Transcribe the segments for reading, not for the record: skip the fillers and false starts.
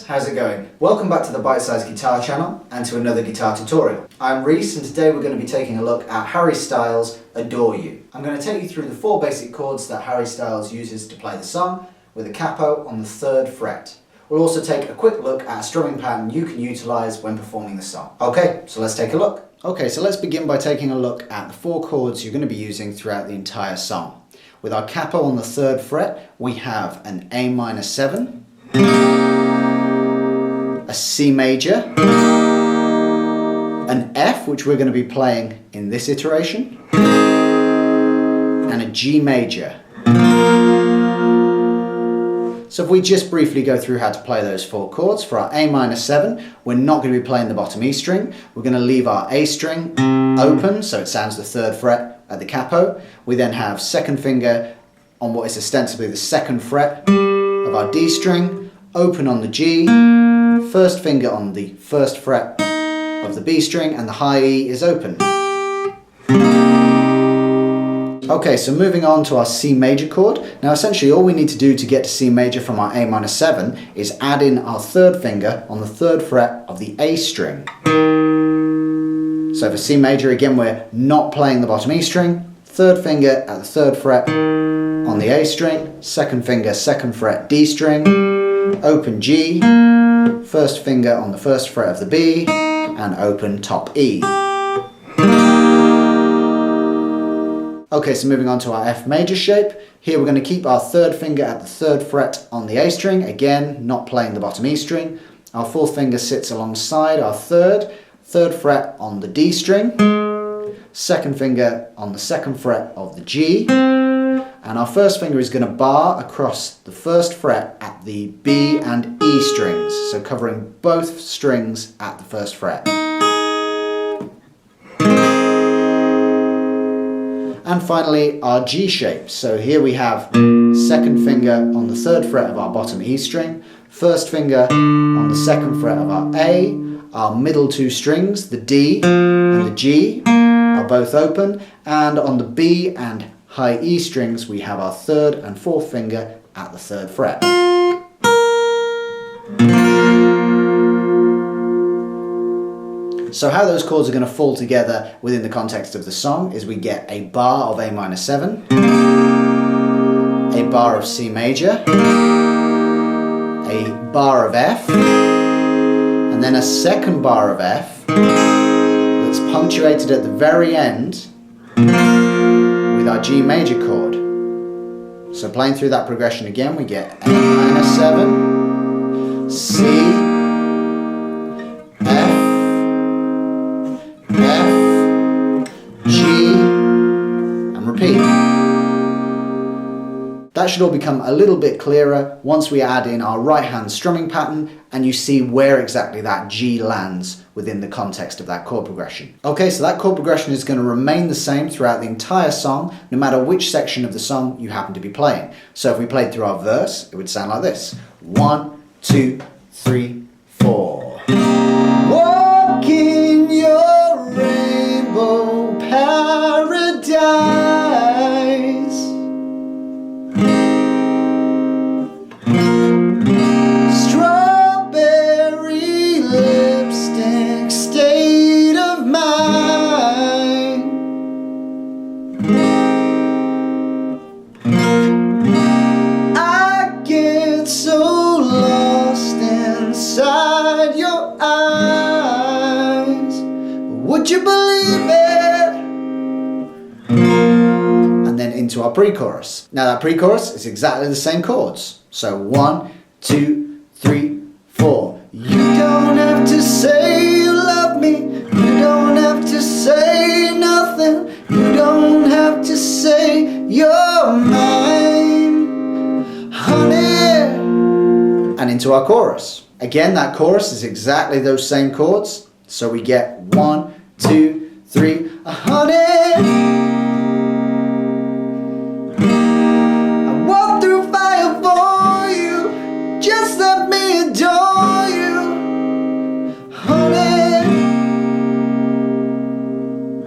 How's it going? Welcome back to the Bitesize Guitar channel and to another guitar tutorial. I'm Rhys and today we're going to be taking a look at Harry Styles' Adore You. I'm going to take you through the 4 basic chords that Harry Styles uses to play the song with a capo on the 3rd fret. We'll also take a quick look at a strumming pattern you can utilise when performing the song. Okay, so let's take a look. Okay, so let's begin by taking a look at the 4 chords you're going to be using throughout the entire song. With our capo on the 3rd fret, we have an A minor 7, a C major, an F, which we're going to be playing in this iteration, and a G major. So if we just briefly go through how to play those 4 chords, for our A minor 7, we're not going to be playing the bottom E string. We're going to leave our A string open, so it sounds the 3rd fret at the capo. We then have 2nd finger on what is ostensibly the 2nd fret of our D string, open on the G, 1st finger on the 1st fret of the B string, and the high E is open. Okay, so moving on to our C major chord. Now essentially all we need to do to get to C major from our A minor 7 is add in our 3rd finger on the 3rd fret of the A string. So for C major, again, we're not playing the bottom E string, 3rd finger at the 3rd fret on the A string, 2nd finger, 2nd fret D string, open G, 1st finger on the 1st fret of the B, and open top E. Okay, so moving on to our F major shape. Here we're going to keep our 3rd finger at the 3rd fret on the A string, again not playing the bottom E string. Our 4th finger sits alongside our 3rd fret on the D string, 2nd finger on the 2nd fret of the G, and our 1st finger is going to bar across the 1st fret at the B and E strings, so covering both strings at the 1st fret. And finally our G shape. So here we have 2nd finger on the 3rd fret of our bottom E string, 1st finger on the 2nd fret of our A, our middle 2 strings, the D and the G, are both open, and on the B and high E strings we have our 3rd and 4th finger at the 3rd fret. So how those chords are going to fall together within the context of the song is we get a bar of A minor 7, a bar of C major, a bar of F, and then a 2nd bar of F that's punctuated at the very end with our G major chord. So playing through that progression again, we get A minor 7, C, F, G, and repeat. That should all become a little bit clearer once we add in our right hand strumming pattern and you see where exactly that G lands within the context of that chord progression. Okay, so that chord progression is going to remain the same throughout the entire song, no matter which section of the song you happen to be playing. So if we played through our verse, it would sound like this. 1, 2, 3, 4. Walk in your rainbow paradise. Strawberry lipstick state of mind. I get so lost inside your eyes. Would you believe it? And then into our pre-chorus. Now that pre-chorus is exactly the same chords. So 1, 2, 3, 4. You don't have to say into our chorus. Again, that chorus is exactly those same chords. So we get 1, 2, 3, honey. I walk through fire for you, just let me adore you, honey.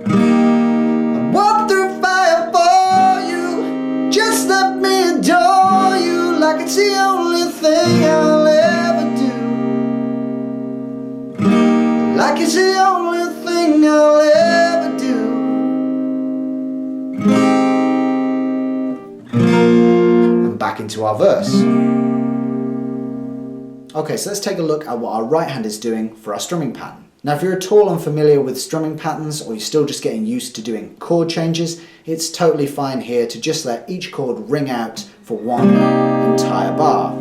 I walk through fire for you, just let me adore you, like it's the only thing I'll ever do, like it's the only thing I'll ever do. And back into our verse. Okay, so let's take a look at what our right hand is doing for our strumming pattern. Now if you're at all unfamiliar with strumming patterns, or you're still just getting used to doing chord changes, it's totally fine here to just let each chord ring out for one entire bar.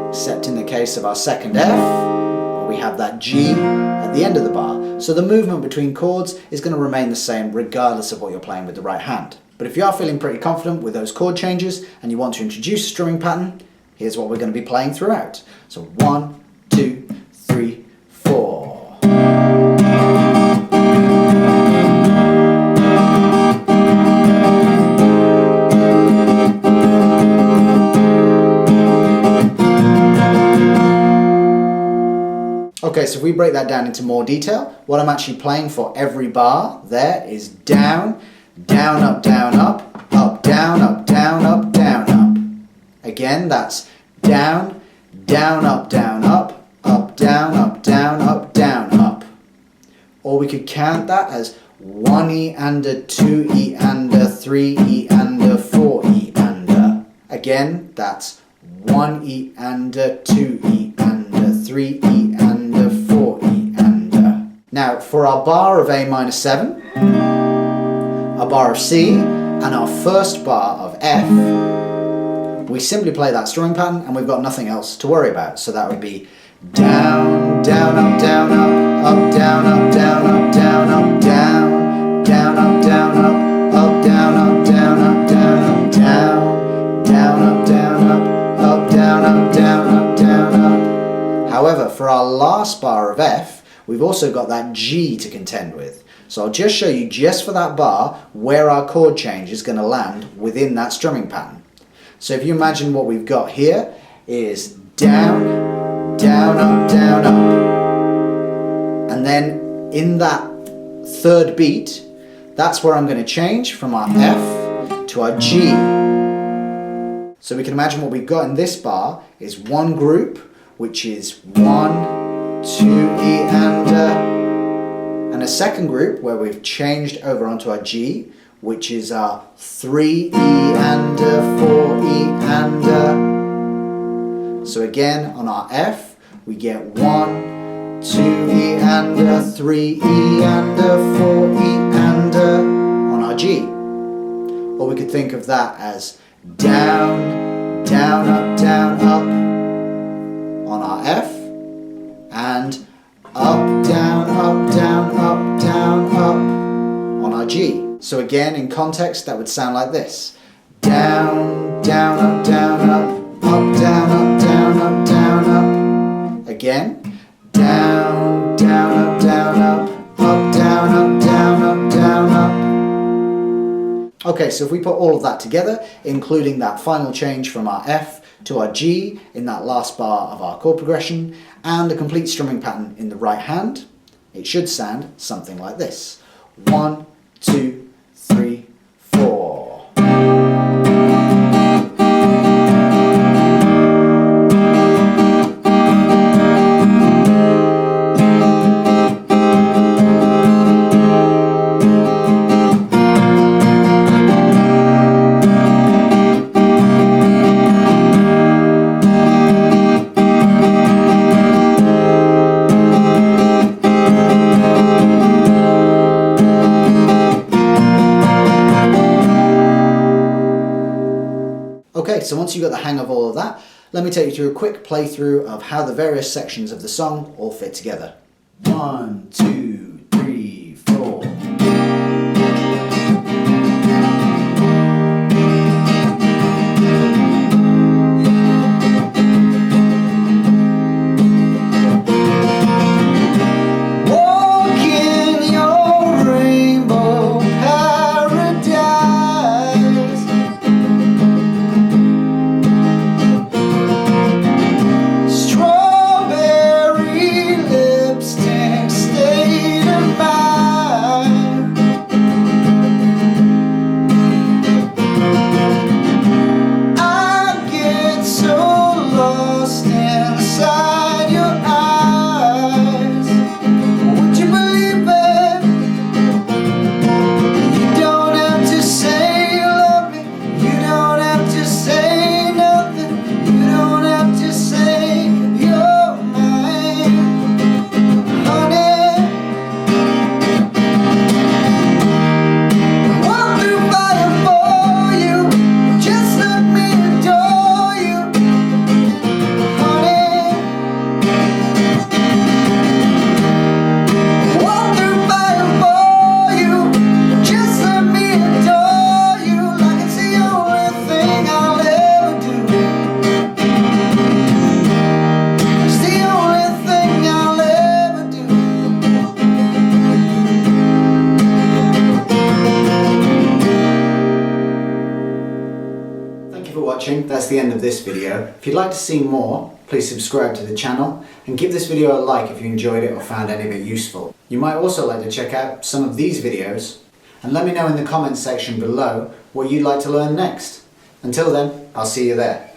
Except in the case of our second F, we have that G at the end of the bar. So the movement between chords is going to remain the same regardless of what you're playing with the right hand. But if you are feeling pretty confident with those chord changes and you want to introduce a strumming pattern, here's what we're going to be playing throughout. So 1, 2, 3, 4. Okay, so if we break that down into more detail, what I'm actually playing for every bar there is down, down, up, down, up, up, down, up, down, up, down, up. Again, that's down, down, up, down, up, up, down, up, down, up, down, up. Or we could count that as 1 E and a 2 E and a 3 E and a 4 E and a. Again, that's 1 E and a 2 E and a 3 E and a 4 E and a. Now for our bar of A minor 7, our bar of C, and our first bar of F, we simply play that strumming pattern and we've got nothing else to worry about. So that would be down, down, up, down, up, up, down, up, down, up, down, up, down, down, up, down, up, down, up, down, up, down, up, down, down, up, down, up, down, up, down, up, down, up. However, for our last bar of F, we've also got that G to contend with. So I'll just show you just for that bar where our chord change is going to land within that strumming pattern. So if you imagine what we've got here is down, down, up, down, up. And then in that third beat, that's where I'm going to change from our F to our G. So we can imagine what we've got in this bar is one group, which is 1, 2 E and a second group where we've changed over onto our G, which is our 3 E and a 4 E and a. So again on our F we get 1, 2 E and a 3 E and a 4 E and a on our G. Or we could think of that as down, down, up, down, up on our F, and up, down, up, down, up, down, up on our G. So again, in context, that would sound like this. Down, down, up, down, up, up, down, up, down, up, down, up. Again, down, down, up, down, up, up, down, up, down, up, down, up. Okay, so if we put all of that together, including that final change from our F to our G in that last bar of our chord progression, and a complete strumming pattern in the right hand, it should sound something like this. 1, 2, 3, 4. Okay, so once you've got the hang of all of that, let me take you through a quick playthrough of how the various sections of the song all fit together. 1, 2, 3, 4. the end of this video. If you'd like to see more, please subscribe to the channel and give this video a like if you enjoyed it or found any of it useful. You might also like to check out some of these videos and let me know in the comments section below what you'd like to learn next. Until then, I'll see you there.